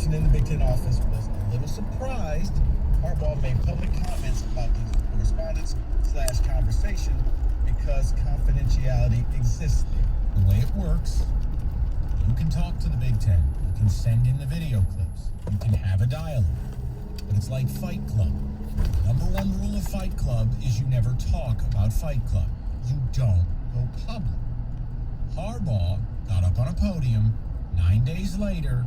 information in the Big Ten office was a little surprised. Harbaugh made public comments about the correspondence/conversation because confidentiality exists there. The way it works, you can talk to the Big Ten. You can send in the video clips. You can have a dialogue. But it's like Fight Club. The number one rule of Fight Club is you never talk about Fight Club. You don't go public. Harbaugh got up on a podium 9 days later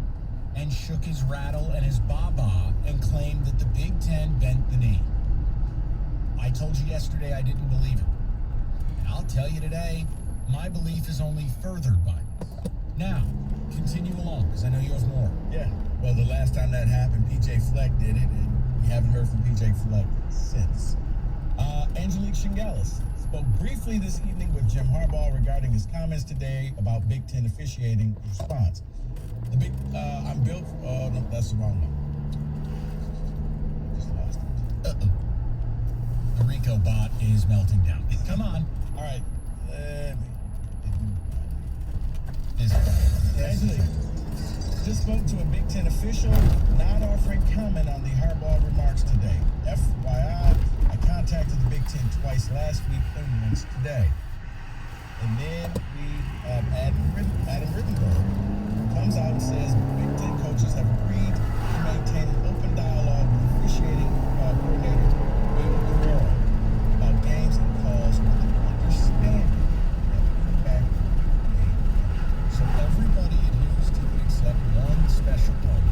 and shook his rattle and his baa and claimed that the Big Ten bent the knee. I told you yesterday I didn't believe it. And I'll tell you today, my belief is only furthered by this. Now, continue along, because I know you have more. Yeah, well, the last time that happened, P.J. Fleck did it, and we haven't heard from P.J. Fleck since. Angelique Shingalis spoke briefly this evening with Jim Harbaugh regarding his comments today about Big Ten officiating response. I'm built, no, that's the wrong one. Just lost it. The Rico bot is melting down. Come on. All right. Angelique just spoke to a Big Ten official, not offering comment on the Harbaugh remarks today. FYI, I contacted the Big Ten twice last week and once today. And then we have Adam Rittenberg, who comes out and says Big Ten coaches have agreed to maintain an open dialogue with officiating coordinator Will Guerrero about games and calls with an understanding that feedback may be. So everybody adheres to it except one special pony.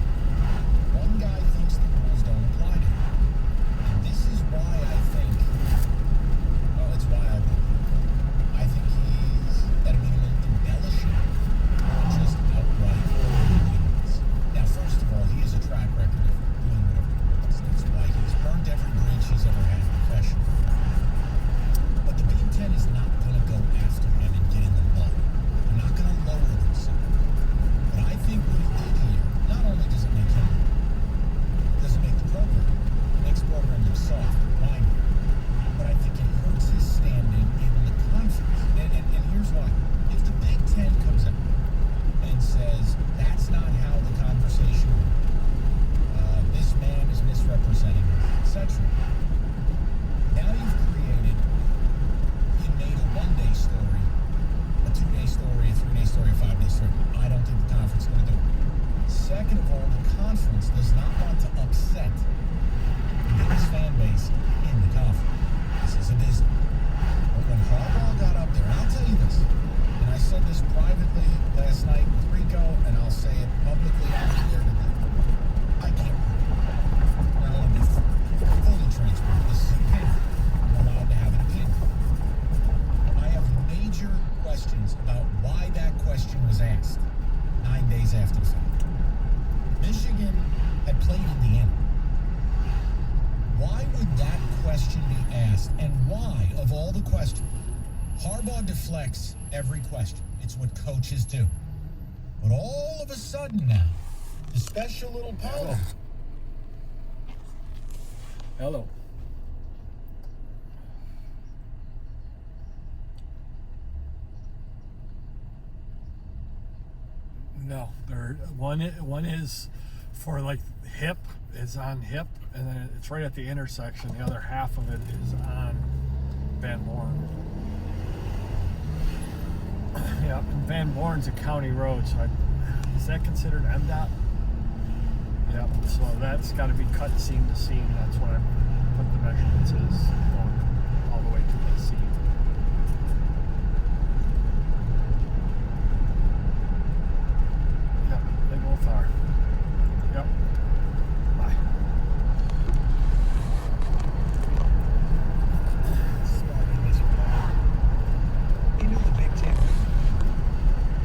One guy thinks the rules don't apply to him. And this is why I think, well, it's why I think he's, at a minimum, embellishing or just outright ignorance. Now, first of all, he has a track record of doing whatever he wants. That's why he's burnt every bridge he's ever had professionally. But the Big Ten is not going to go after him and get in the mud. They're not going to lower themselves. But I think what he did here, not only does it make the program, it makes the program look soft, whiny, but I think it hurts his standing in the conference. And here's why. If the Big Ten comes out and says, that's not how the conversation went, this man is misrepresenting us, etc. Now you've created, you made a one-day story, a two-day story, a three-day story, a five-day story. I don't think the conference is going to do it. Second of all, the conference does not want to upset the biggest fan base in the conference. This is a business. But when Harbaugh got up there, and I'll tell you this, and I said this privately last night with Rico, and I'll say it publicly on here today. I can't. I want to be fully transparent. This is an opinion. I'm allowed to have an opinion. I have major questions about why that question was asked 9 days after the fact. Michigan had played Indiana. Why would that question be asked? And why, of all the questions, Harbaugh deflects every question. It's what coaches do. But all of a sudden now, the special little pony. Hello. No, one is for like hip, is on hip, and then it's right at the intersection. The other half of it is on Van Born. Yeah, and Van Born's a county road, so is that considered MDOT? Yeah, so that's got to be cut seam to seam. That's what I put the measurements is, going all the way to the seam. Yep, they both are. Yep. Bye. He knew the Big Ten.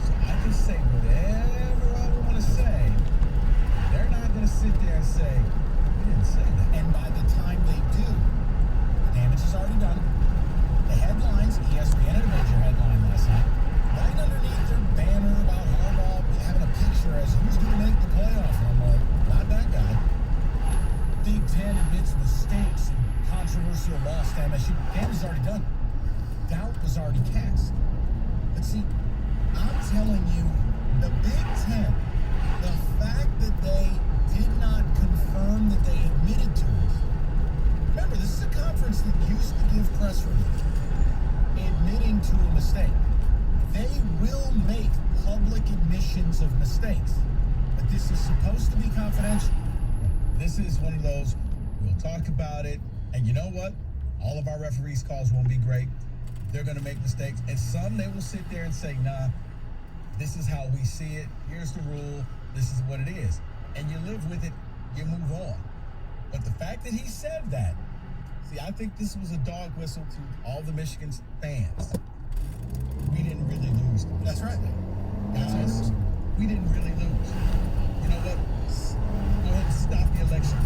So I can say whatever I want to say. They're not going to sit there and say, we didn't say that. And by the time they do, the damage is already done. The headlines, ESPN had a major headline last night, right underneath their banner about Harbaugh having a picture as who's going to make the playoff. And I'm like, not that guy. Big Ten admits mistakes and controversial loss to MSU. Damage is already done. Doubt was already cast. But see, I'm telling you, the Big Ten, the fact that they did not confirm that they admitted to it. Remember, this is a conference that used to give press releases admitting to a mistake. They will make public admissions of mistakes, but this is supposed to be confidential. This is one of those, we'll talk about it, and you know what? All of our referees' calls won't be great. They're going to make mistakes, and some they will sit there and say, nah, this is how we see it. Here's the rule. This is what it is. And you live with it, you move on. But the fact that he said that, see, I think this was a dog whistle to all the Michigan fans. We didn't really lose. That's right. Guys, we didn't really lose. You know what? Go ahead and stop the election.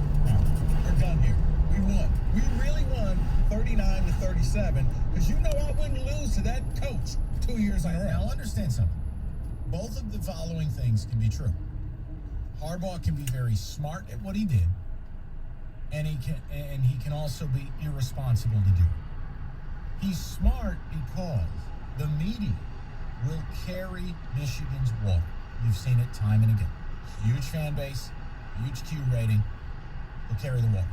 We're done here. We won. We really won 39-37, because you know I wouldn't lose to that coach 2 years in a row. Now understand something. Both of the following things can be true. Harbaugh can be very smart at what he did, and he can also be irresponsible to do it. He's smart because the media will carry Michigan's water. You've seen it time and again. Huge fan base, huge Q rating. They'll carry the water.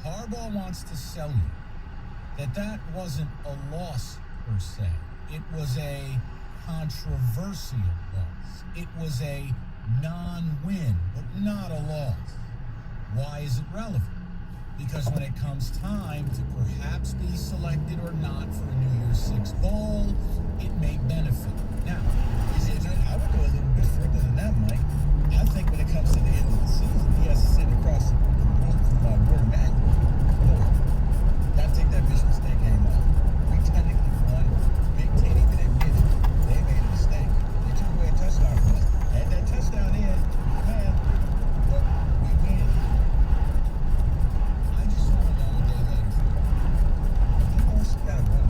Harbaugh wants to sell you that wasn't a loss per se. It was a controversial loss. It was a non-win, but not a loss. Why is it relevant? Because when it comes time to perhaps be selected or not for a New Year's Six bowl, it may benefit. Now, I would go a little bit further than that, Mike. I think when it comes to the end of the season, he has to sit across the room from Warren Mack. Gotta take that Michigan State game off. We technically won. Big Ten even admitted they made a mistake. They took away a touchdown from us. Had that touchdown in, man, but we win. I just want to know a day later. He also got to win.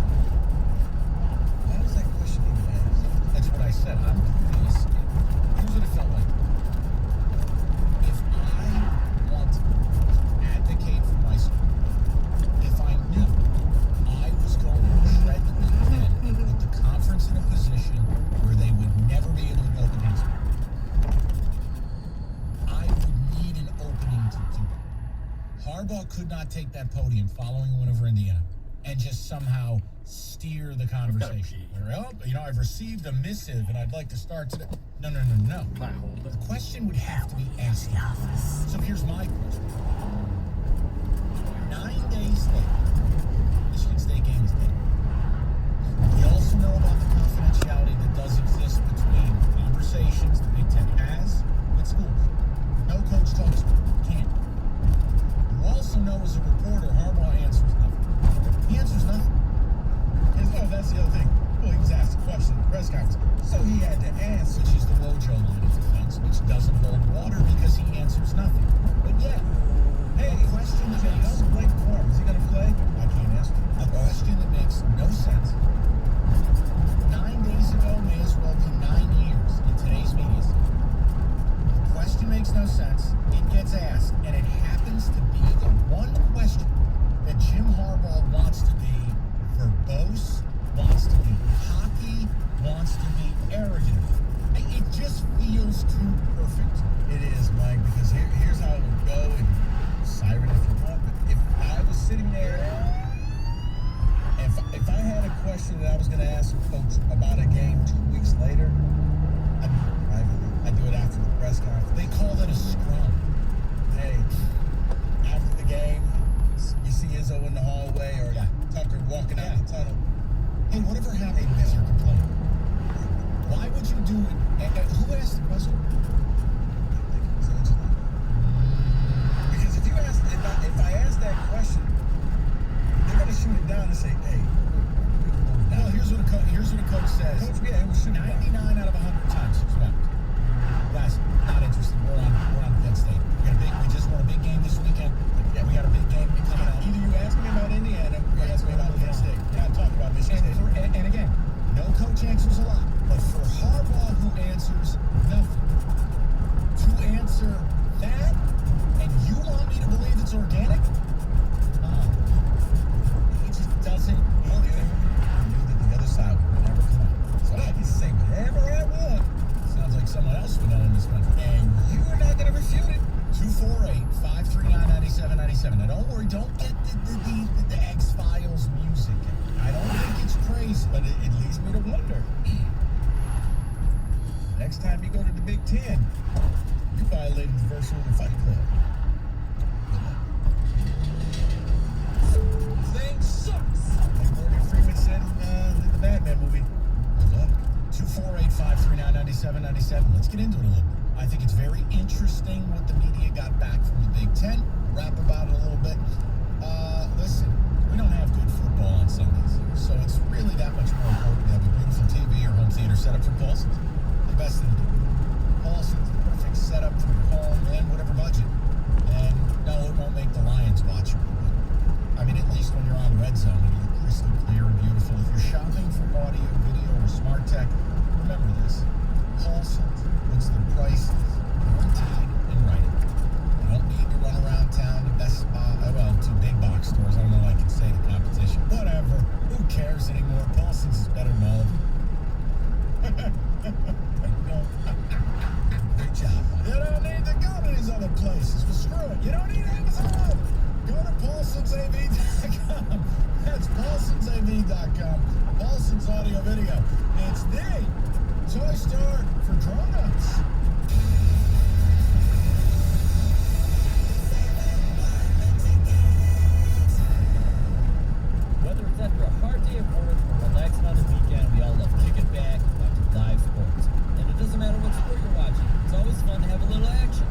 Why was that question even asked? That's what I said. I'm curious. Here's what it felt like. If I want to advocate for my school, if I knew I was going to tread the Big Ten and put the conference in a position where they would never be able to go up against me, I would need an opening to do it. Harbaugh could not take that podium following a win over Indiana and just somehow steer the conversation. Well, I've received a missive and I'd like to start today. No. The question would have to be asked. So here's my question. 9 days later, Michigan State game is dead. We also know about the confidentiality that does exist between conversations the Big Ten has with schools. No coach talks to them. Can't. You also know as a reporter, Harbaugh answers nothing. He answers nothing. And that's the other thing. Well, he was asked a question in the press conference, so he had to answer. Which is the Wojo line of defense, which doesn't hold water because he answers nothing. But yeah, Hey, a question that makes Blake Corum, is he going to play? I can't answer. a question that makes no sense. 9 days ago may as well be 9 years in today's media. The question makes no sense. It gets asked, and it happens to be the one question that Jim Harbaugh wants to be verbose, wants to be cocky, wants to be arrogant. It just feels too perfect. It is, Mike, because here's how it would go, and siren if you want, but if I was sitting there, if I had a question that I was going to ask a coach about a game 2 weeks later, I'd do it privately. I'd do it after the press conference. They call it a scrum. Hey, after the game, you see Izzo in the hallway, or Yeah. Tucker walking out the tunnel. Hey, whatever happened with your complaint? Why would you do it? Who asked the question? Because if I ask that question, they're going to shoot it down and say, hey, we can move it down. Well, here's what a coach says. Coach, yeah, it was shooting down. 99 out of 100 times, correct. Guys, not interested. We're on Penn State. We just won a big game this weekend. Yeah, we got a big game coming up. Either you ask me about Indiana, or you ask me about Penn State. We're not talking about Michigan State. And again, no coach answers a lot, but for Harbaugh, who answers nothing, to answer that, and you want me to believe it's organic? He just doesn't look I knew that the other side would never come out. So I can say whatever I want. Sounds like someone else would know in this country. leads me to wonder. Next time you go to the Big Ten, you violated the first rule of the Fight Club. Thing sucks. Like Morgan Freeman said in the Batman movie. Good luck. 248-539-9797. Let's get into it a little bit. I think it's very interesting what the media got back from the Big Ten. Rap about it a little bit. Listen, we don't have good football on Sundays, so it's really that much more important to have a beautiful TV or home theater set up for Paulson's. The best thing to do. Paulson's the perfect setup for your home and whatever budget. And no, it won't make the Lions watch it. I mean, at least when you're on Red Zone, it'll look crystal clear and beautiful. If you're shopping for audio, video, or smart tech, remember this. Paulson's puts their prices guaranteed in writing. You don't need to run around town to Best Buy, to big box stores. I don't know if I can say the competition. Whatever. Who cares anymore? Paulson's is better than all of them. Great job. You don't need to go to these other places. Well, screw it. You don't need Amazon. Go to PaulsonsAV.com. That's PaulsonsAV.com. Paulson's Audio Video. It's the toy store for grown-ups. Whether it's after a hard day of work or relaxing on the weekend, we all love kicking back and watching live sports. And it doesn't matter what sport you're watching, it's always fun to have a little action.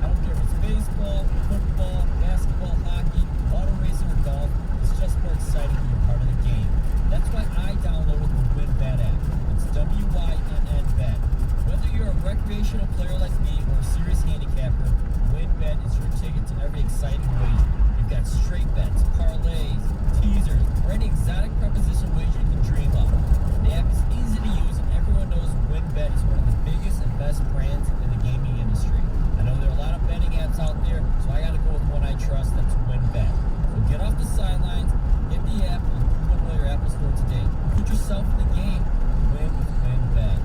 I don't care if it's baseball, football, basketball, hockey, auto racing, or golf, it's just more exciting to be a part of the game. That's why I downloaded the WinBet app. It's WYNN-Bet. Whether you're a recreational player like me or a serious handicapper, WinBet is your ticket to every exciting wager. You've got straight bets, parlays, teasers, or any exotic proposition wager you can dream of. The app is easy to use, and everyone knows WinBet is one of the biggest and best brands in the gaming industry. I know there are a lot of betting apps out there, so I gotta go with one I trust, that's WinBet. So get off the sidelines, get the app on Google Play or Apple Store today. Put yourself in the game. Win with WinBet.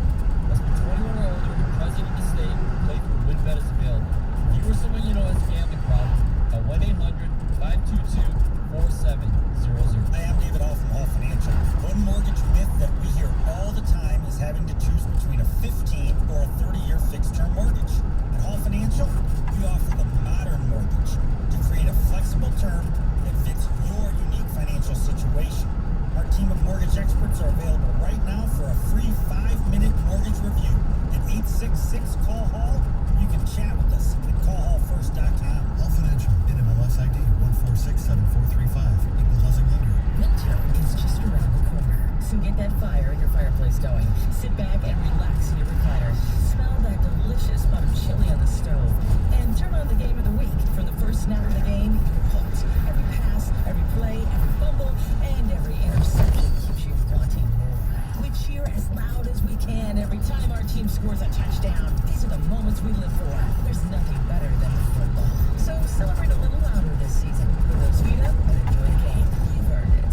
Must be 21 or older, present in the state. Play through WinBet is available. If you or someone you know has a gambling problem, call 1-800-522-4700. Hi, I'm David Hall from Hall Financial. One mortgage myth that we hear all the time is having to choose between a 15 or a 30-year fixed-term mortgage. At Hall Financial, we offer the modern mortgage to create a flexible term that fits your unique financial situation. Our team of mortgage experts are available right now for a free 5-minute mortgage review at 866-CALL-HALL. You can chat with us at callhallfirst.com. Hall Financial, NMLS ID 1467435. Equal housing lender. Winter is just around the corner, so get that fire in your fireplace going. Sit back and relax in your recliner. Smell that delicious pot of chili on the stove. And turn on the game of the week. From the first snap of the game, you're hooked. Every pass, every play, every fumble, and every interception keeps you wanting more. We cheer as loud as we can every time our team scores a touchdown. These are the moments we live for. There's nothing better than football. So celebrate a little louder this season. Put those feet up and enjoy the game. You've earned it.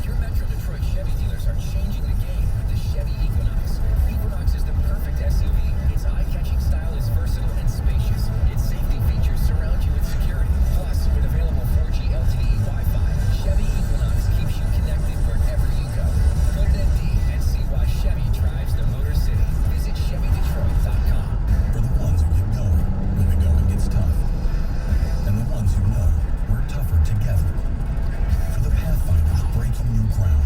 Your Metro Detroit Chevy dealers are changing the game with the Chevy Equinox. Equinox is the perfect SUV. Its eye-catching style is versatile and spacious. Its safety features surround you with security. Plus, with available 4G LTE Wi-Fi, Chevy Equinox keeps you connected wherever you go. Go to MD and see why Chevy drives the Motor City. Visit ChevyDetroit.com. For the ones who get going when the going gets tough. And the ones who know we're tougher together. For the Pathfinders breaking new ground.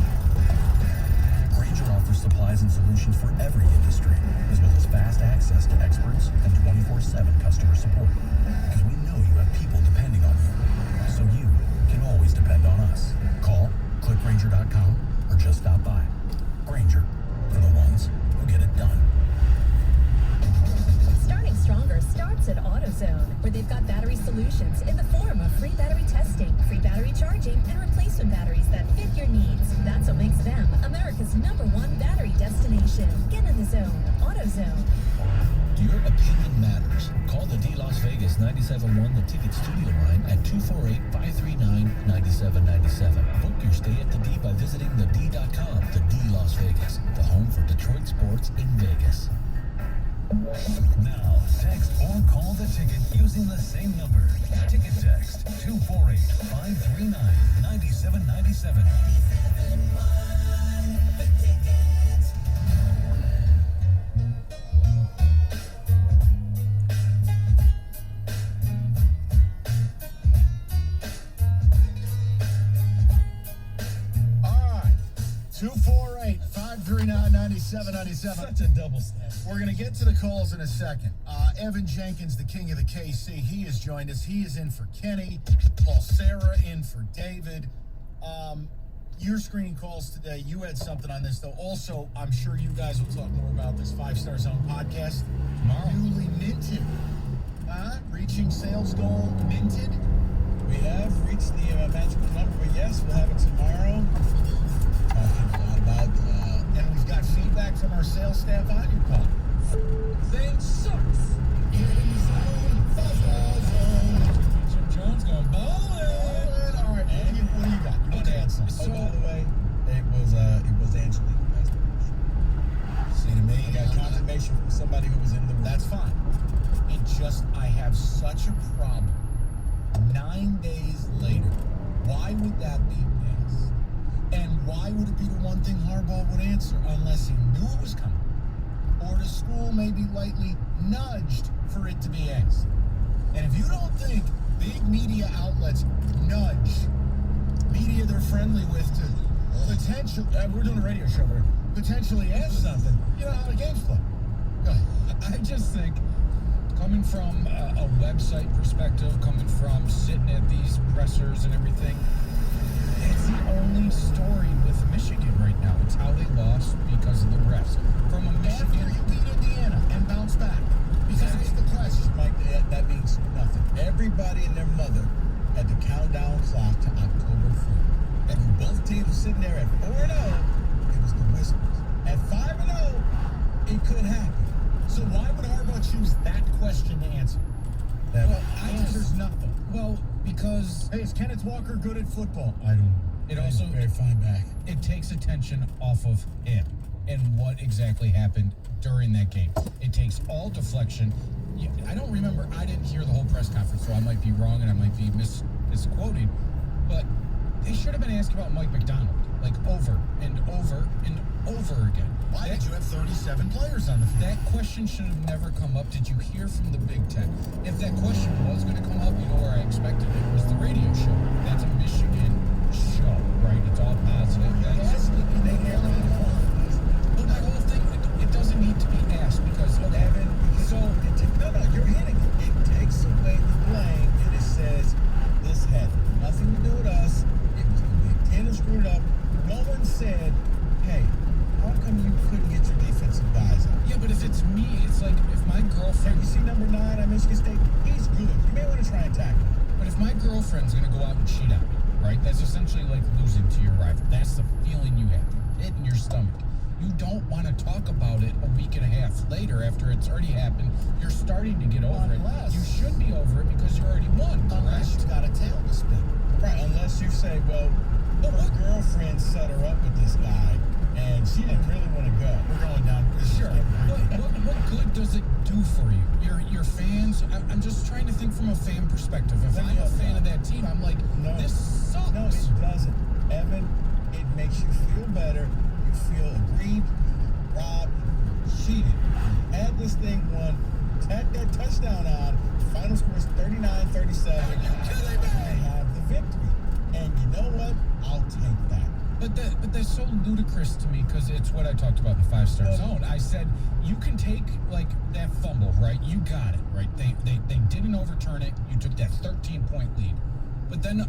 Grainger offers supplies and solutions for every industry, as well as fast access to experts and 24/7 customer support. Because we know you have people depending on you. So you can always depend on us. Call, click Grainger.com, or just stop by. Grainger, for the ones who get it done. Starting stronger starts at AutoZone, where they've got battery solutions in the form of free battery testing, free battery charging, and replacement batteries that fit your needs. That's what makes them America's #1 battery destination. Get in the zone. AutoZone. Your opinion matters. Call the D Las Vegas 97.1 The Ticket Studio line at 248-539-9797. Book your stay at the D by visiting thed.com. The D Las Vegas, the home for Detroit sports in Vegas. Now, text or call the ticket using the same number. Ticket text 248-539-9797. All right. 248-539-9797. Such a double snap. We're going to get to the calls in a second. Evan Jenkins, the king of the KC, he has joined us. He is in for Kenny. Paul Sarah in for David. You're screening calls today. You had something on this, though. Also, I'm sure you guys will talk more about this 5-Star Zone podcast tomorrow. Newly minted. Reaching sales goal minted. We have reached the magical number. Yes, we'll have it tomorrow. Talking a lot about And we've got feedback from our sales staff on your call. Thing sucks. In zone, 5-Star Zone. Jim Jones going bowling. All right, what do you got? You want to add something? Oh, by the way, it was Angelique. See, to me, I got confirmation from somebody who was in the room. that's fine. It just, I have such a problem. 9 days later, why would that be asked? And why would it be the one thing Harbaugh would answer unless he knew it was coming? Or the school may be lightly nudged for it to be asked. And if you don't think big media outlets nudge media they're friendly with to potentially, we're doing a radio show here, potentially ask something, you know how the game's played. Go ahead. I just think, coming from a website perspective, coming from sitting at these pressers and everything, it's the only story with Michigan right now. It's how they lost because of the refs. From a After Michigan, you beat Indiana and bounce back. Because it's the question. Mike, that means nothing. Everybody and their mother had the countdown clock to October 4th. And when both teams were sitting there at 4-0, it was the whispers. At 5-0, it could happen. So why would Harbaugh choose that question to answer? well, Answers nothing. well, because Hey, is Kenneth Walker good at football? I don't. It also- very fine back. it takes attention off of him and what exactly happened during that game. It takes all deflection. I don't remember, I didn't hear the whole press conference, so I might be wrong and I might be misquoting, but they should have been asking about Mike McDonald, like over and over and over again. Why That- did you have 37 players on the field? That question should have never come up. Did you hear from the Big Ten? If that question was going to come up, you know where I expected it was the radio show. That's a Michigan show, right? It's all positive. Yes, they nearly But that whole thing, it doesn't need to be asked because, okay, Evan, so no, you're hitting it. It takes away the blame and it says this had nothing to do with us. It was the Big Ten who screwed up. No one said, hey, how come you couldn't get your defensive guys out? yeah, but if it's me, it's like if my Hey, girlfriend, you see number 9 at Michigan State? He's good. You may want to try and tackle him. but if my girlfriend's gonna go out and cheat on me, right? That's essentially like losing to your rival. That's the feeling you have, hit in your stomach. You don't want to talk about it a week and a half later after it's already happened. You're starting to get over Unless- it. You should be over it because you already won, Unless correct? you've got a tail to spin. Right, unless you say, well, her girlfriend set her up with this guy and she didn't really want to go. We're going down. Sure. What good does it do for you? Your fans. I'm just trying to think from a fan perspective. If I'm a fan of that team, I'm like, No. this sucks. No, it doesn't. Evan, it makes you feel better. You feel aggrieved, robbed, cheated. Had this thing won, tack that touchdown on, final score is 39-37. You have the victory. And you know what? I'll take that. But that's so ludicrous to me because it's what I talked about in the 5-Star Zone. I said you can take like that fumble, right? You got it, right? They didn't overturn it. You took that 13-point lead, but then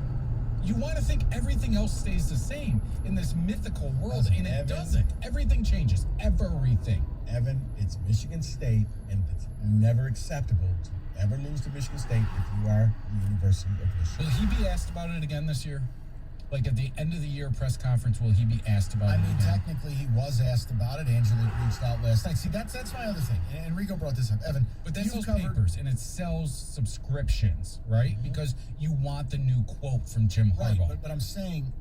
you want to think everything else stays the same in this mythical world, and it Evan. doesn't. Everything changes. Everything. Evan, it's Michigan State, and it's never acceptable to ever lose to Michigan State if you are the University of Will Michigan. he be asked about it again this year? Like at the end of the year press conference, will he be asked about I it mean, again? technically, he was asked about it. Angelique reached out last night. See, that's my other thing. And Enrico brought this up. Evan, But that's you those covered- papers, and it sells subscriptions, right? Because you want the new quote from Jim Right, Harbaugh. but I'm saying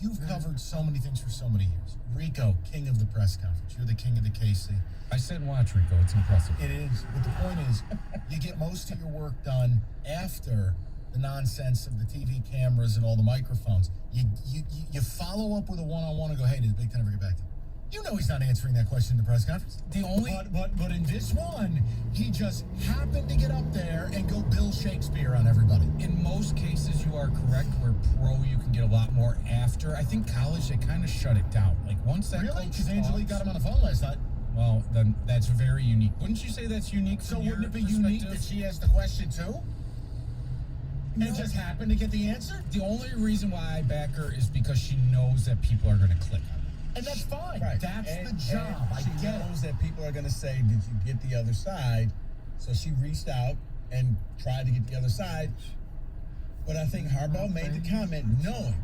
you've covered so many things for so many years. Rico, king of the press conference. You're the king of the KC. I said watch, Rico. It's impressive. It is. But the point is, you get most of your work done after the nonsense of the TV cameras and all the microphones. You follow up with a one-on-one and go, hey, did the Big Ten ever get back to you? You know he's not answering that question in the press conference. But in this one, he just happened to get up there and go Bill Shakespeare on everybody. In most cases, you are correct. Where pro, you can get a lot more after. I think college, they kind of shut it down. Like once that Really? coach Because Angelique talks- got him on the phone last night. Well, then that's very unique. Wouldn't you say that's unique? So from your wouldn't it be unique that perspective? she asked the question too? No. And just happened to get the answer? The only reason why I back her is because she knows that people are going to click on her. And that's fine. Right. That's And- the job. and I she get knows it. that people are going to say, did you get the other side? So she reached out and tried to get the other side. But I think Harbaugh made the comment knowing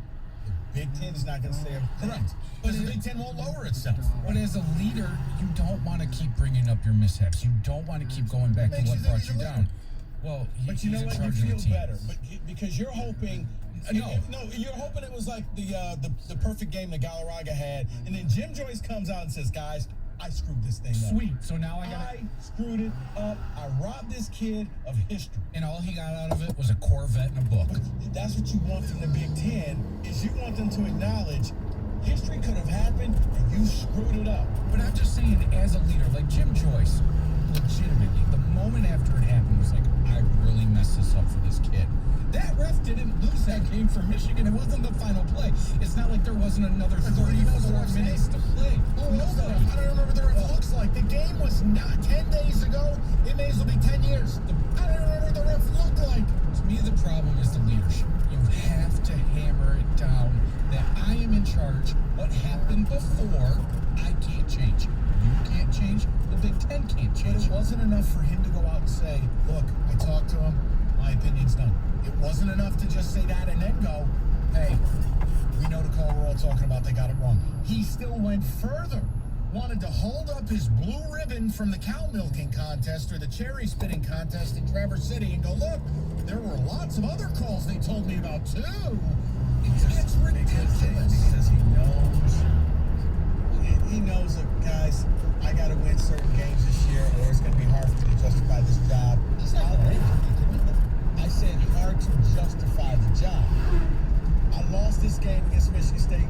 the Big Ten is not going to say everything. Correct. Because the Big Ten won't lower itself. But as a leader, you don't want to keep bringing up your mishaps. You don't want to keep going back to Makes what you think brought he's you a down. leader. Well, But you know he's in what? You charge of the feel team. better, because you're hoping. No. You're hoping it was like the perfect game that Galarraga had, and then Jim Joyce comes out and says, "Guys, I screwed this thing up. Sweet. So now I got I screwed it up. I robbed this kid of history." and all he got out of it was a Corvette and a book. That's what you want from the Big Ten. Is you want them to acknowledge history could have happened and you screwed it up. But I'm just saying, as a leader, like Jim Joyce, legitimately, the moment after it happened was like, I really messed this up for this kid. That ref didn't lose that game for Michigan. It wasn't the final play. It's not like there wasn't another 34 minutes to play. Nobody. I don't remember what the ref looks like. The game was not 10 days ago. It may as well be 10 years. I don't remember what the ref looked like. To me, the problem is the leadership. You have to hammer it down that I am in charge. What happened before, I can't change. You can't change. The Big Ten can't But change. it wasn't enough for him to go out and say, look, I talked to him. My opinion's done. It wasn't enough to just say that and then go, hey, we know the call we're all talking about. They got it wrong. He still went further. Wanted to hold up his blue ribbon from the cow milking contest or the cherry spitting contest in Traverse City and go, look, there were lots of other calls they told me about too. It's ridiculous. Because he knows that, guys, I got to win certain games this year or it's going to be hard for me to justify this job. He's not going to I said hard to justify the job. I lost this game against Michigan State.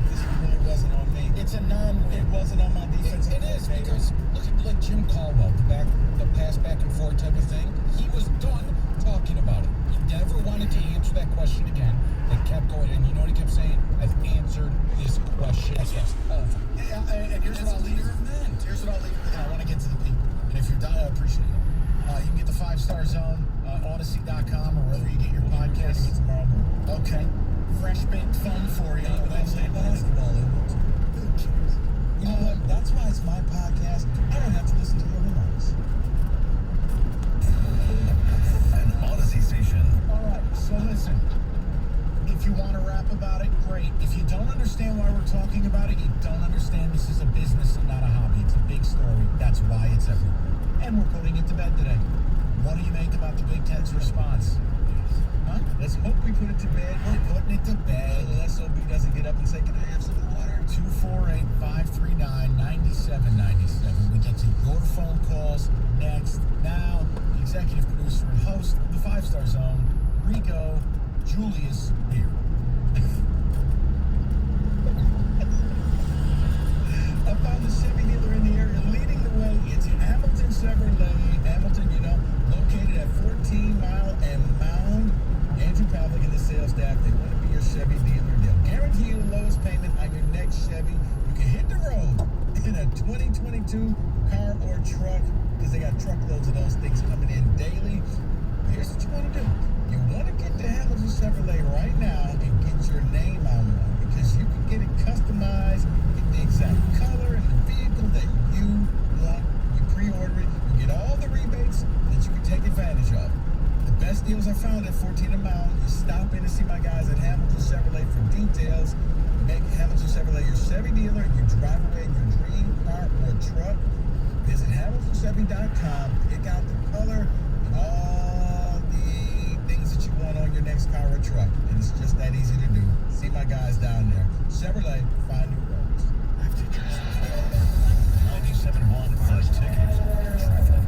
This really wasn't on me. It's a non-win. It wasn't on my defensive It is coordinator. because look at like Jim Caldwell, the pass back and forth type of thing. He was done talking about it. He never wanted to answer that question again. They kept going, and you know what he kept saying? I've answered this question. It's over. Yeah, and here's what I'll leave you with. Here's what I'll leave you with. I want to get to the people. And if you're done, I appreciate it. You can get the 5-Star Zone, Odyssey.com, or wherever you get your podcasts. Tomorrow morning. Okay. Fresh baked fun for you. Wednesday basketball. Who cares? You know what? That's why it's my podcast. I don't have to listen to your remarks. An Odyssey station. All right, so listen. If you want to rap about it, great. If you don't understand why we're talking about it, you don't understand this is a business and not a hobby. It's a big story. That's why it's everywhere. And we're putting it to bed today. What do you make about the Big Ten's response? Huh? Let's hope we put it to bed. We're putting it to bed. The SOB doesn't get up and say, "Can I have some water?" 248-539-9797. We get to your phone calls next. Now, the executive producer and host of the 5-Star Zone, Rico Julius Beer. I found the Chevy dealer in the area leading the way. It's Hamilton Chevrolet. Hamilton, located at 14 Mile and Mound. Andrew Pavlik and the sales staff, they want to be your Chevy dealer. They'll guarantee you the lowest payment on your next Chevy. You can hit the road in a 2022 car or truck because they got truckloads of those things coming in daily. Here's what you want to do. You want to get to Hamilton Chevrolet right now and get your name on one because you can get it customized, get the exact color and the vehicle that you want. You pre-order it, you get all the rebates that you can take advantage of. The best deals are found at 14 a mile. You stop in to see my guys at Hamilton Chevrolet for details. Make Hamilton Chevrolet your Chevy dealer and you drive away in your dream car or truck. Visit HamiltonChevy.com, pick out the color and all the things that you want on your next car or truck, and it's just that easy to do. See my guys down there. Chevrolet, find new roads. 97.1 The Ticket. Traffic.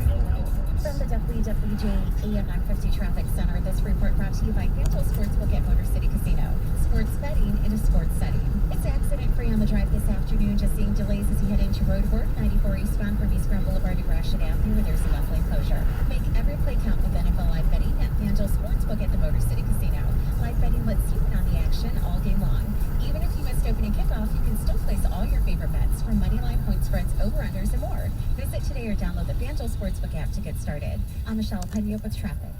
From the WWJ AM 950 Traffic Center, this report brought to you by FanDuel Sportsbook at Motor City Casino. Sports betting in a sports setting. It's accident-free on the drive this afternoon. Just seeing delays as you head into road work. 94 eastbound from East Grand Boulevard to Gratiot Avenue, where there's a left lane closure. Make every play count with NFL live betting at FanDuel Sportsbook at the Motor City Casino. Live betting lets you in on the action all game long. Even if you missed opening kickoff, you can still place all your favorite bets from moneyline, point spreads, over-unders, and more. Visit today or download the FanDuel Sportsbook app to get started. I'm Michelle Penny up with traffic.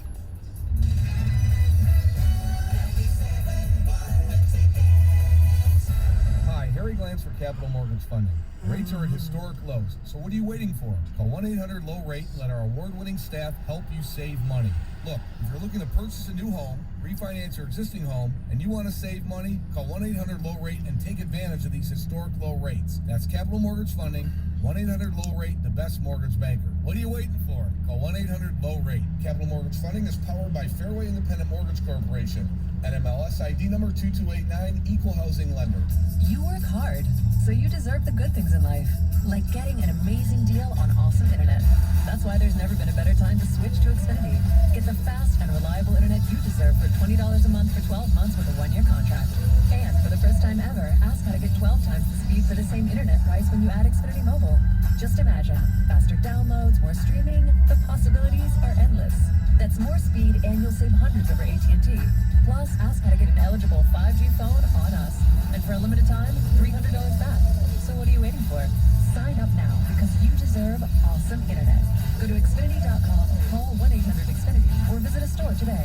Hi, Harry Glantz for Capital Mortgage Funding. Rates are at historic lows, so what are you waiting for? Call 1-800-LOW-RATE and let our award-winning staff help you save money. Look, if you're looking to purchase a new home, refinance your existing home, and you want to save money, call 1-800-LOW-RATE and take advantage of these historic low rates. That's Capital Mortgage Funding, 1-800-LOW-RATE, the best mortgage banker. What are you waiting for? Call 1-800-LOW-RATE. Capital Mortgage Funding is powered by Fairway Independent Mortgage Corporation. NMLS ID number 2289, Equal Housing Lender. You work hard, so you deserve the good things in life, like getting an amazing deal on awesome internet. That's why there's never been a better time to switch to Xfinity. Get the fast and reliable internet you deserve for $20 a month for 12 months with a 1-year contract. And for the first time ever, ask how to get 12 times the speed for the same internet price when you add Xfinity Mobile. Just imagine, faster downloads, more streaming, the possibilities are endless. That's more speed and you'll save hundreds over AT&T. Plus, ask how to get an eligible 5G phone on us. And for a limited time, $300 back. So what are you waiting for? Sign up now because you deserve awesome internet. Go to Xfinity.com, call 1-800-XFINITY, or visit a store today.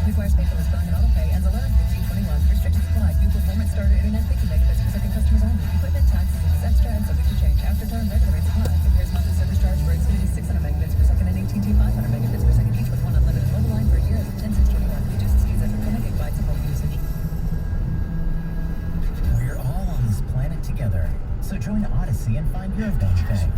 Requires paperless billing and autopay, ends 11/15/21. Restrictions apply. New performance starter internet 50 megabits per second customers only. Equipment, taxes, and extra and subject to change. After term, regular rates apply. Compares monthly service charge for Xfinity 600 megabits per second and AT&T 500 megabits per second, each with one unlimited mobile line per year as of 10/6/21. Reduces speeds after 10 gigabytes of mobile usage. We're all on this planet together, so join Odyssey and find your own thing.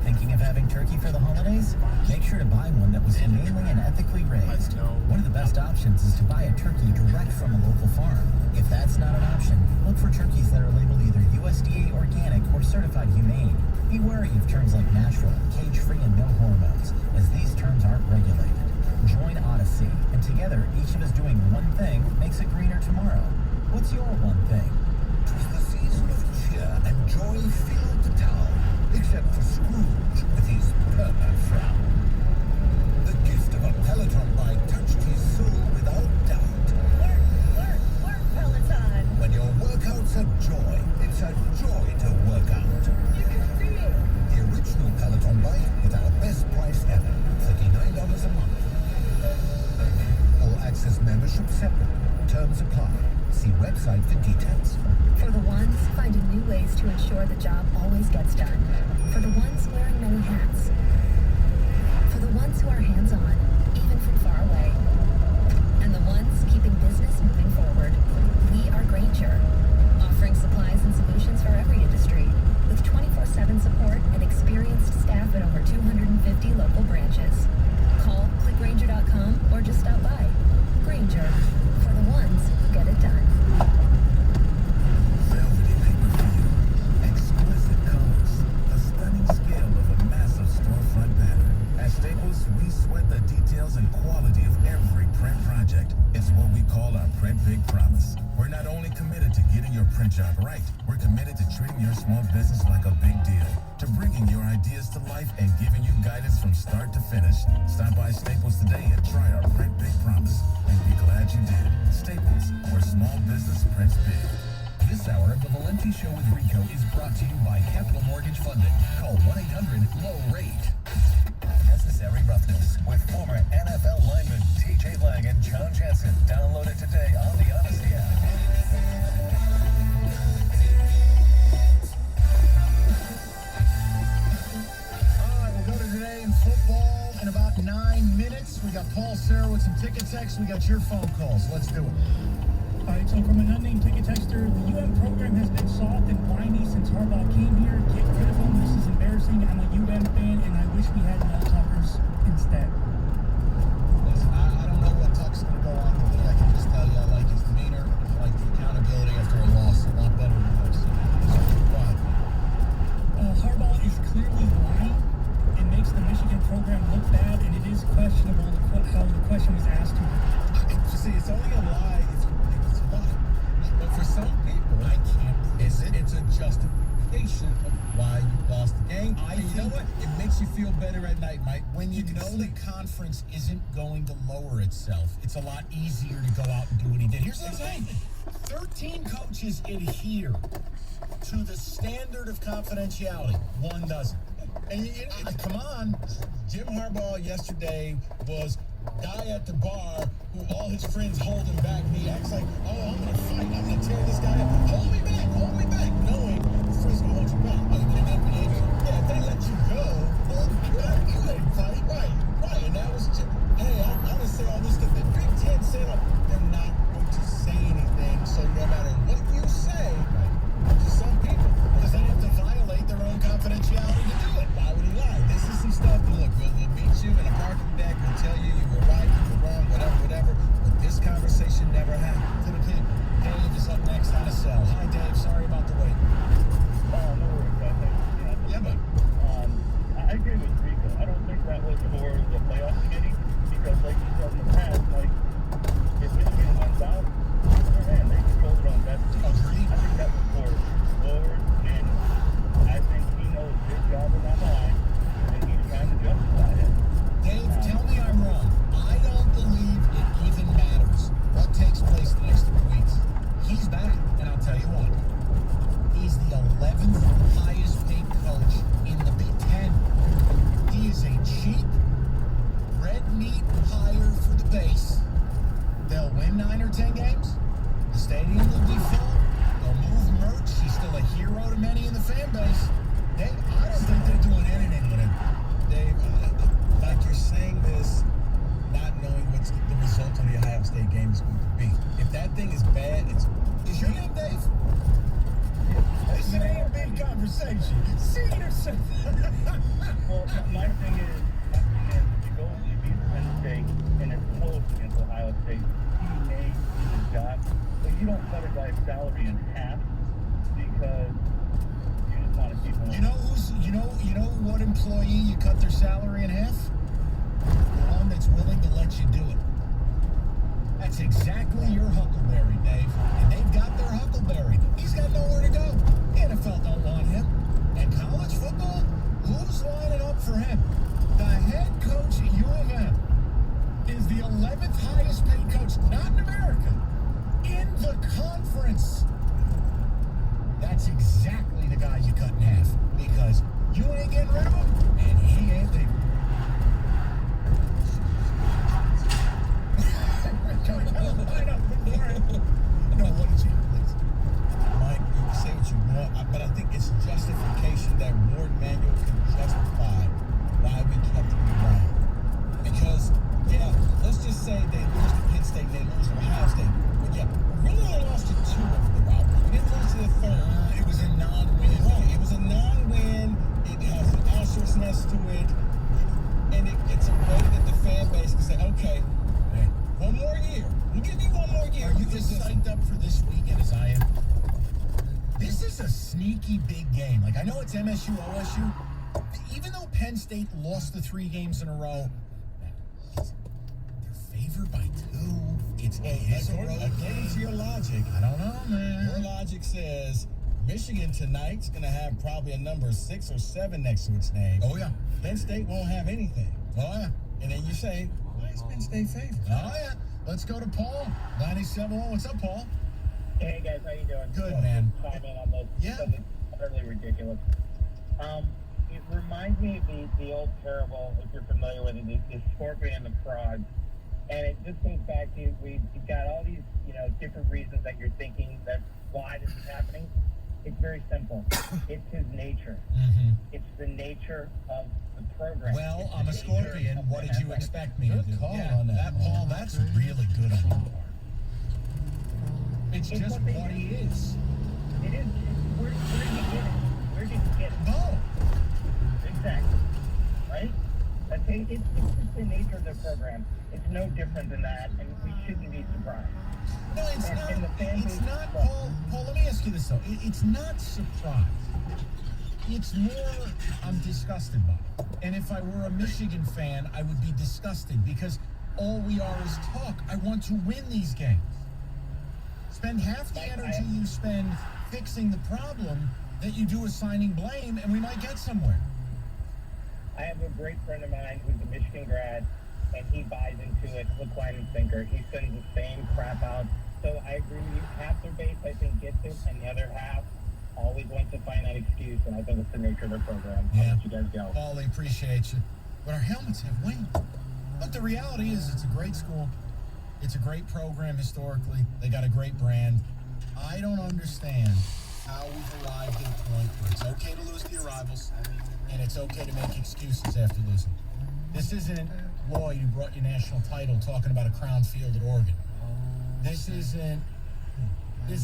Thinking of having turkey for the holidays? Make sure to buy one that was humanely and ethically raised. One of the best options is to buy a turkey direct from a local farm. If that's not an option, look for turkeys that are labeled either USDA organic or certified humane. Be wary of terms like natural, cage-free, and no hormones, as these terms aren't regulated. Join Odyssey, and together, each of us doing one thing makes a greener tomorrow. What's your one thing? 'Twas the season of cheer and joy filled the town, except for Scrooge with his permanent frown. The gift of a Peloton bike touched his soul without doubt. Work, Peloton. When your workout's a joy, it's a joy to work out. You can feel. The original Peloton bike at our best price ever, $39 a month. All access membership separate. Terms apply. See website for details. For the ones finding new ways to ensure the job always gets done. For the ones wearing many hats. For the ones who are hands-on, even from far away. And the ones keeping business moving forward. We are Grainger, offering supplies and solutions for every industry, with 24/7 support and experienced staff at over 250 local branches. Call, click Grainger.com, or just stop by. Grainger, for the ones who get it done. Velvety paper feel, exquisite colors, the stunning scale of a massive storefront banner. At Staples, we sweat the details and quality of every print project. It's what we call our Print Big Promise. We're not only committed to getting your print job right, we're committed to treating your small business like a big deal, to bringing your ideas to life and giving you guidance from start to finish. Stop by Staples today and try our Print Big Promise. And be glad you did. Staples, where small business prints big. This hour of the Valenti Show with Rico is brought to you by Capital Mortgage Funding. Call 1-800-LOW-RATE. Necessary Roughness with former NFL lineman TJ Lang and John Jansen. Download it today on the Odyssey app. All right, we'll go to today in football in about 9 minutes. We got Paul Sarah with some ticket texts. We got your phone calls. Let's do it. All right, so from an unnamed ticket texter, the UM program has been soft and whiny since Harbaugh came here. Get rid of him. This is embarrassing. I'm a UM fan, and I wish we had Mel Tuckers instead. Listen, I don't know what Tuck's going to go on to be. I can just tell you I like the conference isn't going to lower itself. It's a lot easier to go out and do what he did. Here's the thing. 13 coaches adhere to the standard of confidentiality. One doesn't. And come on. Jim Harbaugh yesterday was guy at the bar who all his friends hold him back. And he acts like, oh, I'm going to fight. I'm going to tear this guy up. Hold me back. Knowing his friends going to hold you back. Oh, you been an NBA game? Yeah, if they let you go, well, you let him fight. Right. And that was just, hey, I'm going to say all this stuff. The Big Ten said they're not going to say anything. So no matter what you say, to some people, because they have to violate their own confidentiality to do it. Why would he lie? This is some stuff. Look, we'll meet you in a parking deck. We'll tell you were right, you were wrong, whatever. But this conversation never happened. To the people. Dave is up next on a cell. Hi, Dave. Sorry about the wait. No worries, I think. Yeah, but I agree with Rico. I don't think that was for the playoff committee because, like you said in the past, like if Michigan went out, man, they control their own destiny. Agreed. I think that was for Lord, and I think he knows his job is on the line, and he's trying to justify it. Dave, tell me I'm wrong. I don't believe it even matters what takes place the next 3 weeks. He's back, and I'll tell you what. He's the 11th highest paid coach in the Big Ten. He is a cheap, red meat hire for the base. They'll win 9 or 10 games. The stadium will be full. They'll move merch. He's still a hero to many in the fan base. Dave, I don't think they're doing anything with him. Dave, like you're saying this, not knowing what the result of the Ohio State game is going to be. If that thing is bad, Is your name Dave? This ain't a big conversation. See yourself. Well, my thing is, if you go to beat Penn State and it's close against Ohio State, he may lose his job, but you don't cut a guy's salary in half because you just want to keep him. You know what employee you cut their salary in half? The one that's willing to let you do it. That's exactly your Huckleberry, Dave. And they've got their Huckleberry. He's got nowhere to go. The NFL don't want him. And college football, who's lining up for him? The head coach at U of M is the 11th highest paid coach, not in America, in the conference. That's exactly the guy you cut in half. Because you ain't getting rid of him, and he ain't leaving. No, what did you please? Mike, you can say what you want, but I think it's justification that Ward Manuel can justify why we kept him around. Because, yeah, let's just say they lose to Penn State, they lose to Ohio State. But yeah, we really only lost to 2 of the rivalry. We didn't lose to the third. It was a non-win. Right, it was a non-win. It has an asterishness to it. And it's a way that the fan base can say, okay, hey, one more year. We'll give you one more year. Are you as psyched up for this weekend as I am? This is a sneaky big game. Like, I know it's MSU, OSU. Even though Penn State lost the 3 games in a row, they're favored by 2. It's a road According to your logic, I don't know, man. your logic says Michigan tonight's going to have probably a number 6 or 7 next to its name. Oh, yeah. Penn State won't have anything. Oh, yeah. And then you say, why is Penn State favored? Oh, yeah. Let's go to Paul. 97. What's up, Paul? Hey guys, how you doing? Good, man. Chime in on those. Yeah. It's utterly ridiculous. It reminds me of the old parable, if you're familiar with it, the scorpion and the frog. And it just goes back to, we've got all these, different reasons that you're thinking that why this is happening. It's very simple. It's his nature. Mm-hmm. It's the nature of the program. Well, It's I'm the a nature scorpion. of What the did you athletic. expect me to Good do? call Yeah, on that. Paul, that's really good on your part. It's It's just what they what do. he is. It is. Where did you get it? Where did you get it? No. Exactly. Right? It's just the nature of the program. It's no different than that, and we shouldn't be surprised. No, it's And- not. and the fan It's base- not, Paul. Paul, let me ask you this though. It's not surprise. It's more I'm disgusted by it. And if I were a Michigan fan, I would be disgusted because all we are is talk. I want to win these games. Spend half the energy you spend fixing the problem that you do assigning blame, and we might get somewhere. I have a great friend of mine who's a Michigan grad, and he buys into it hook, line, and sinker. He sends the same crap out. So I agree with you. Half their base, I think, gets it, and the other half always wants to find that excuse, and I think it's the nature of their program. I'll let you guys go. Paulie, appreciate you. But our helmets have wings. But the reality is it's a great school. It's a great program historically. They got a great brand. I don't understand how we've arrived at a point where it's okay to lose to your rivals, and it's okay to make excuses after losing. This isn't Lloyd who brought you national title talking about a crown field at Oregon. This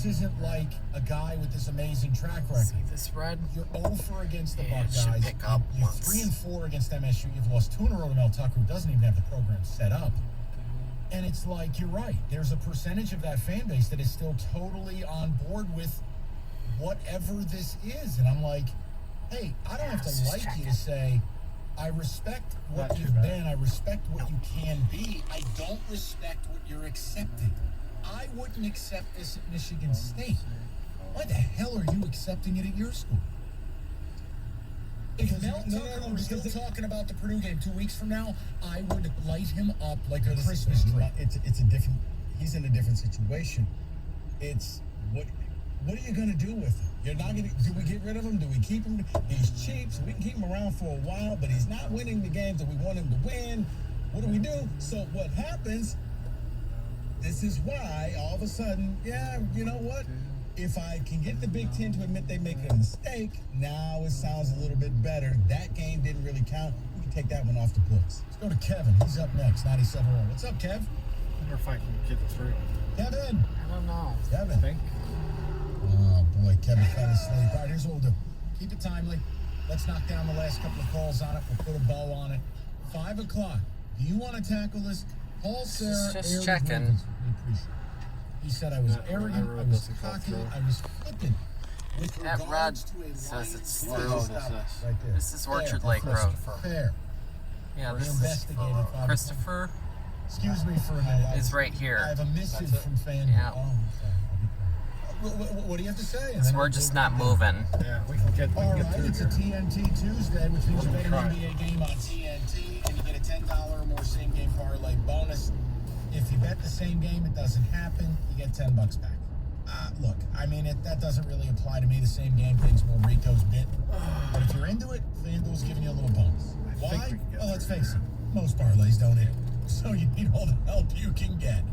isn't like a guy with this amazing track record. See this red? You're 0-4 against the Yeah, it should Buckeyes. pick up You're once. 3-4 against MSU. You've lost 2 in a row to Mel Tucker, who doesn't even have the program set up. And it's like, you're right. There's a percentage of that fan base that is still totally on board with whatever this is. And I'm like, hey, I don't have to like you to say, I respect what you've been. I respect what you can be. I don't respect what you're accepting. I wouldn't accept this at Michigan State. Why the hell are you accepting it at your school? If Mel Tucker was still talking about the Purdue game 2 weeks from now, I would light him up like a Christmas tree. It's a different. He's in a different situation. It's what are you gonna do with him? You're not gonna. Do we get rid of him? Do we keep him? He's cheap, so we can keep him around for a while. But he's not winning the games that we want him to win. What do we do? So what happens? This is why all of a sudden, yeah, you know what? If I can get the Big Ten to admit they make a mistake, now it sounds a little bit better. That game didn't really count. We can take that one off the books. Let's go to Kevin. He's up next, 97.1. What's up, Kev? I wonder if I can get through. Kevin. I don't know. Kevin. I think. Oh, boy, Kevin fell asleep. All right, here's what we'll do. Keep it timely. Let's knock down the last couple of calls on it. We'll put a bow on it. 5 o'clock. Do you want to tackle this? Paul Sarah. Just checking. He said I was arrogant, I was cocky, I was flippant. With That red regards to a says it's line- through. Right there. This is Orchard Fair. Lake Road. Fair. Yeah, We're this is investigating 5 o'clock. Christopher. Excuse me for a minute. It's right here. I have a missive from FanDuel. Yeah. Oh, I'm sorry. I'll be quiet. What do you have to say? And So then we're I'll just go not back. moving. Yeah, we can get All right, through it's here. a TNT Tuesday, which means you Let bet me an try. NBA game on TNT, and you get a $10 or more same-game parlay bonus. If you bet the same game, it doesn't happen, you get $10 back. Look, I mean, that doesn't really apply to me. The same game thing's more Rico's bit. But if you're into it, FanDuel's giving you a little bonus. Why? Well, let's face it, most parlays don't hit. So you need all the help you can get.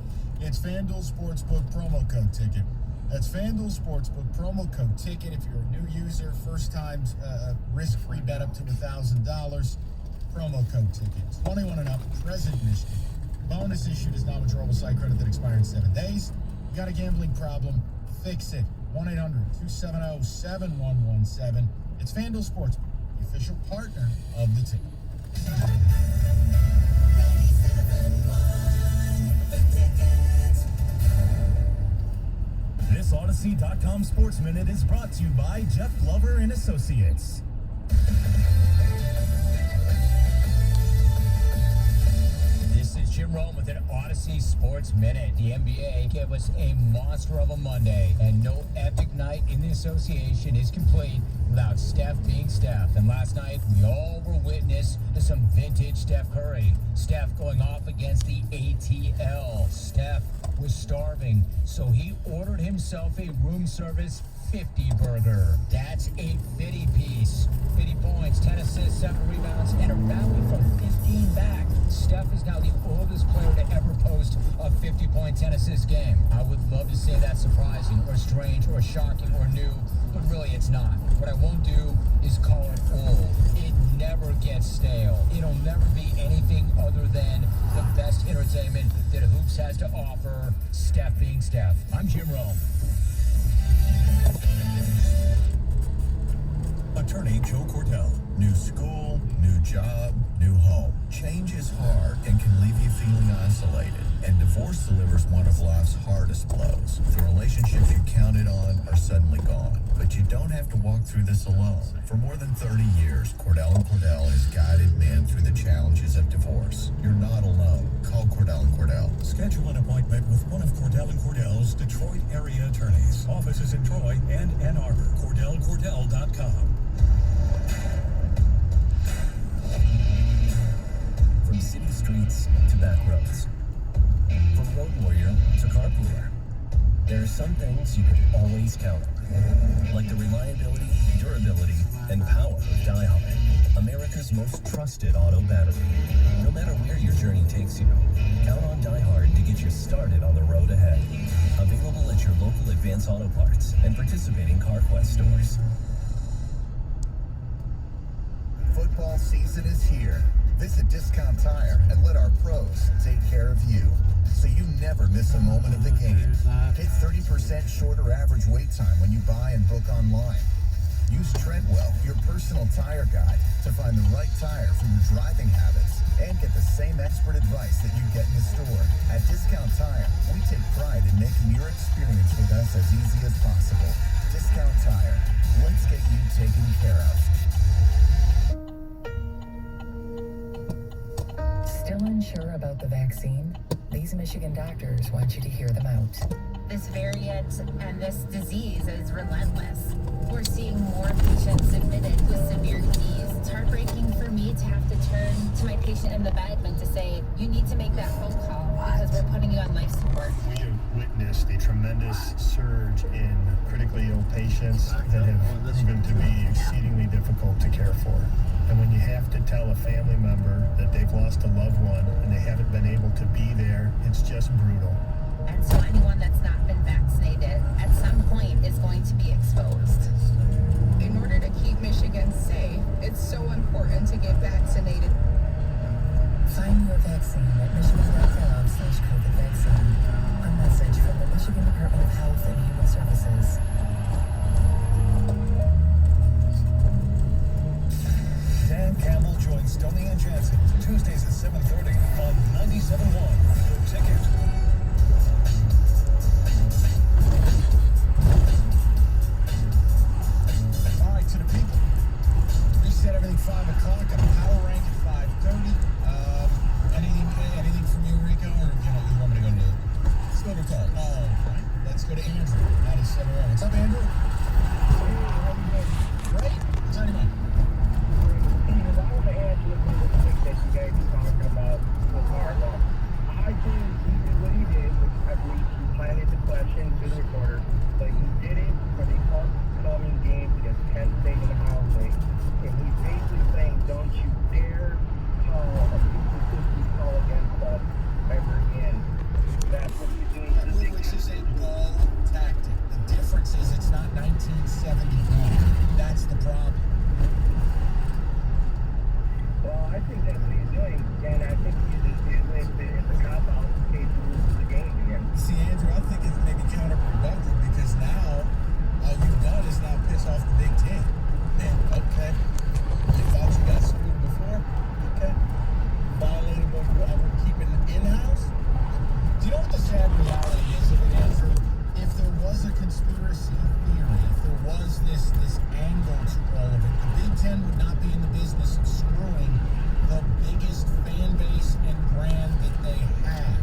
It's FanDuel Sportsbook promo code ticket. That's FanDuel Sportsbook promo code ticket. If you're a new user, first time risk-free bet up to $1,000. Promo code ticket. 21 and up, present Michigan. Bonus issued is non-withdrawable site credit that expires in 7 days. You got a gambling problem? Fix it. 1-800-270-7117. It's FanDuel Sportsbook, the official partner of the team. This Odyssey.com Sports Minute is brought to you by Jeff Glover and Associates. This is Jim Rome with an Odyssey Sports Minute. The NBA gave us a monster of a Monday, and no epic night in the association is complete without Steph being Steph. And last night, we all were witness to some vintage Steph Curry. Steph going off against the ATL. Steph was starving, so he ordered himself a room service 50 burger. That's a 50 piece. 50 points, 10 assists, 7 rebounds, and a rally from 15 back. Steph is now the oldest player to ever post a 50-point, 10-assist game. I would love to say that's surprising or strange or shocking or new, but really it's not. What I won't do is call it old. It never gets stale. It'll never be anything other than the best entertainment that Hoops has to offer, Steph being Steph. I'm Jim Rome. Attorney Joe Cordell. New school, new job, new home. Change is hard and can leave you feeling isolated. And divorce delivers one of life's hardest blows. The relationships you counted on are suddenly gone. But you don't have to walk through this alone. For more than 30 years, Cordell & Cordell has guided men through the challenges of divorce. You're not alone. Call Cordell & Cordell. Schedule an appointment with one of Cordell & Cordell's Detroit area attorneys. Offices in Troy and Ann Arbor. CordellCordell.com. streets to back roads. From road warrior to carpooler. There are some things you can always count on, like the reliability, durability, and power of DieHard, America's most trusted auto battery. No matter where your journey takes you, count on DieHard to get you started on the road ahead. Available at your local Advance Auto Parts and participating CarQuest stores. Football season is here. Visit Discount Tire and let our pros take care of you, so you never miss a moment of the game. Get 30% shorter average wait time when you buy and book online. Use Treadwell, your personal tire guide, to find the right tire for your driving habits and get the same expert advice that you get in the store. At Discount Tire, we take pride in making your experience with us as easy as possible. Discount Tire. Let's get you taken care of. Still unsure about the vaccine? These Michigan doctors want you to hear them out. This variant and this disease is relentless. We're seeing more patients admitted with severe disease. It's heartbreaking for me to have to turn to my patient in the bed and to say, you need to make that phone call because we're putting you on life support. We have witnessed a tremendous surge in critically ill patients that have proven to be exceedingly difficult to care for. And when you have to tell a family member that they've lost a loved one and they haven't been able to be there, it's just brutal. And so anyone that's not been vaccinated at some point is going to be exposed. In order to keep Michigan safe, it's so important to get vaccinated. Find your vaccine at michigan.gov/COVID vaccine. A message from the Michigan Department of Health and Human Services. Dan Campbell joins Stoney and Jansen Tuesdays at 7:30 on 97.1 The Ticket. All right, to the people. Reset everything 5 o'clock. A power rank at 5:30. Anything from you, Rico, or you want me to go to? Let's go to call. All right, let's go to Andrew. 97.1. What's up, Andrew? Great. What's on your mind? I want to add to the thing that you guys are talking about with Harbaugh. I think he did what he did, which I believe he planted the question to the reporter, but he did it for the upcoming games against Penn State and Ohio State. And he's basically saying, don't you dare call a 50-50 call against us ever again. That's what he's doing to the Big Which is a ball tactic. The difference is it's not 1971. That's the problem. Well, I think that's what he's doing, and I think it's a cop-out in case he loses the game again. See, Andrew, I think it's maybe counterproductive because now all you've done is now piss off the Big Ten. And, okay, you thought you got screwed before? Okay. Violated what we're keeping in-house? Do you know what the sad reality is of it, Andrew? If there was a conspiracy theory, if there was this angle to all of it, the Big Ten would not be in the business of screwing the biggest fan base and brand that they have.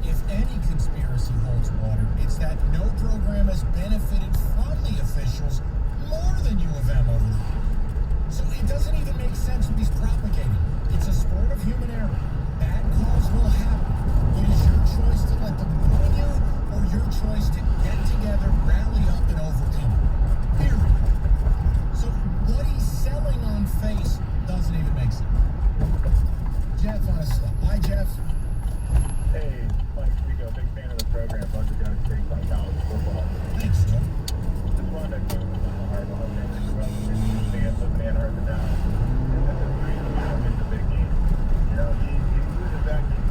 If any conspiracy holds water, it's that no program has benefited from the officials more than U of M over the years. So it doesn't even make sense what he's propagating. It's a sport of human error. Bad calls will happen. It is your choice to let them ruin you or your choice to get together, rally up, and overcome it. Period. So what he's selling on face doesn't even make sense. Jeff on a slip. Hi, Jeff. Hey, Mike Rico, big fan of the program. Love you guys take on college football. Thanks, Jeff. Just wanted to give a Harbaugh thing as well. Fans of Ann Arbor now. And this is the reason we don't miss the big game. You know, he loses that game.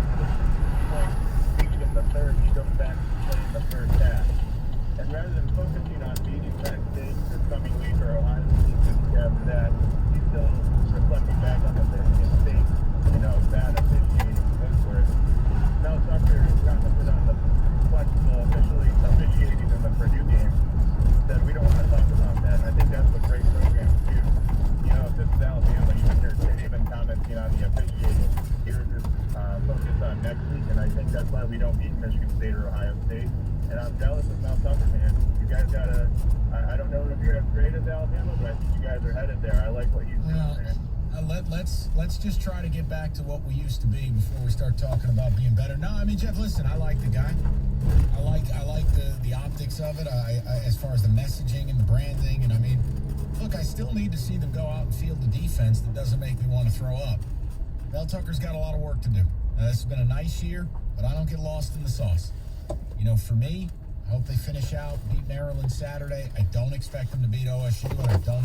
He's in the third. He goes back to play in the first half. And rather than focusing on beating Penn State this coming week or Ohio State after that, he's still reflecting back on the Michigan State, bad officiating Wentworth. Now Tucker got to put on the flexible officiating in the Purdue game. Said we don't want to talk about that. And I think that's what great programs do. If this is Alabama, you would hear Saban commenting on the officiating. Here's this focus on next week, and I think that's why we don't beat Michigan State or Ohio State. And I'm jealous of Mount Tucker, man. You guys I don't know if you're as great as Alabama, but I think you guys are headed there. I like what you do, man. Let's just try to get back to what we used to be before we start talking about being better. No, I mean, Jeff, listen, I like the guy. I like the optics of it. I as far as the messaging and the branding, and I mean, look, I still need to see them go out and field the defense that doesn't make me want to throw up. Mel Tucker's got a lot of work to do. Now, this has been a nice year, but I don't get lost in the sauce. You know, for me, I hope they finish out, beat Maryland Saturday. I don't expect them to beat OSU, and I don't